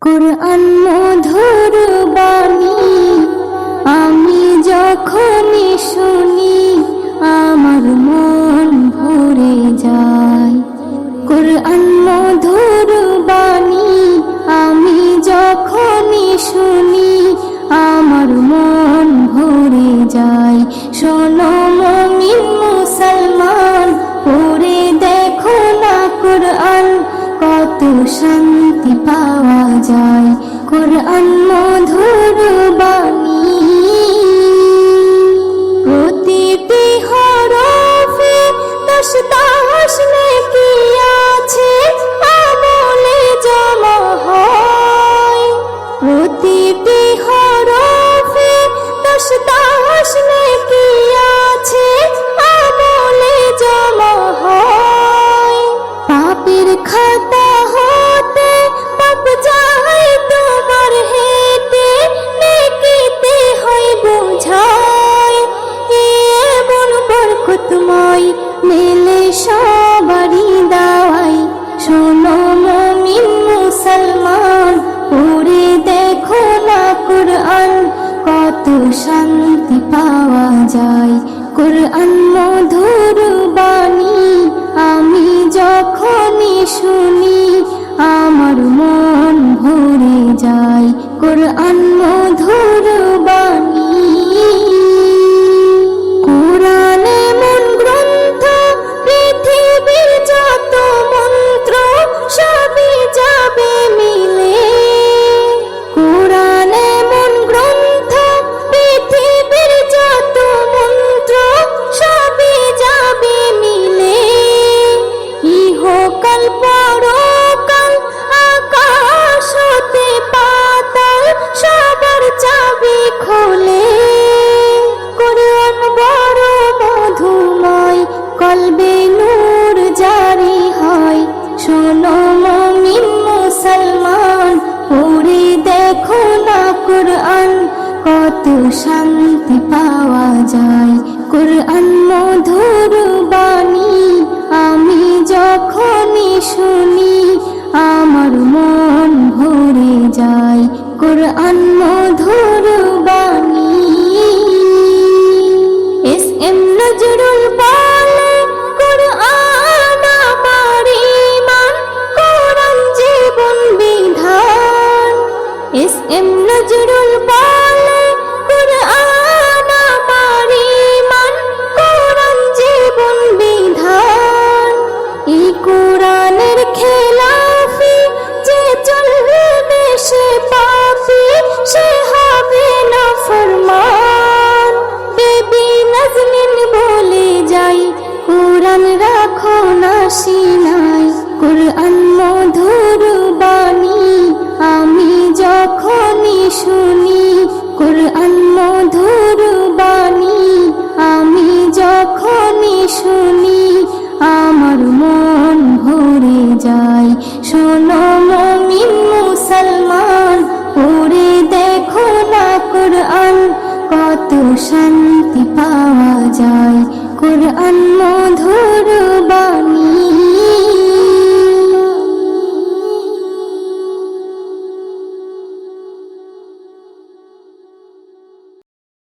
কুরআন মধুর বাণী আমি যখনই শুনি আমার মন ভরে যায়। কুরআন মধুর বাণী আমি যখনই শুনি আমার মন ভরে যায়। শোনো মুমিন মুসলমান, পড়ে দেখো না কুরআন, কত শান্তি পাওয়া যায়। কুরআন মধুর বাণী প্রতিটি হরফে দশ দশ নেকি আছে, আমলে জমা হয়। প্রতিটি হরফে দশ দশ নেকি আছে, আমলে জমা হয়। পাপের খাতা হতে পাপ যায় তোমার হেঁটে, নেকিতে হয় বোঝায়। এমন বরকতময় মেলে সবারই দাওয়াই। শোনো মুমিন মুসলমান, পড়ে দেখো না কুরআন, কত শান্তি পাওয়া যায়। কুরআন মধুর বাণী আমি যখনই শুনি আমার মন ভরে যায়। কুরআন মধুর বাণী কুরআন এমন গ্রন্থ, পৃথিবীর যত মন্ত্র সবই যাবে মিলে। কুরআন এমন গ্রন্থ, পৃথিবীর যত মন্ত্র সবই যাবে মিলে। ইহকাল পরকাল আকাশ হতে পাতাল সবার চাবি খোলে। কুরআন বড় মধুময়, কলবে নূর জারি হয়। শোনো মুমিন মুসলমান, পড়ে দেখো না কুরআন, কত শান্তি পাওয়া যায়। কুরআন মধুর বাণী আমি যখনই শুনি আমার মন ভরে যায়। কুরআন মধুর বাণী এস এম নজরুল বলে, কুরআন আমার ঈমান, কুরআন জীবন বিধান। এস এম নজরুল বলে, কুরআন আমার ঈমান, কুরআন জীবন বিধান। এই কুরআনের খেলাফি যে চলবে সে পাপী, সে হবে নাফরমান। বেবি নাজনীন বলে যাই, কুরআন রাখো না সিনায়। কুরআন মধুর বাণী আমি যখনই শুনি, কুরআন মধুর বাণী আমি যখনই শুনি আমার মন ভরে যায়। শোনো মুমিন মুসলমান, পড়ে দেখো না কুরআন, কত শান্তি পাওয়া যায়। কুরআন মধুর বাণী।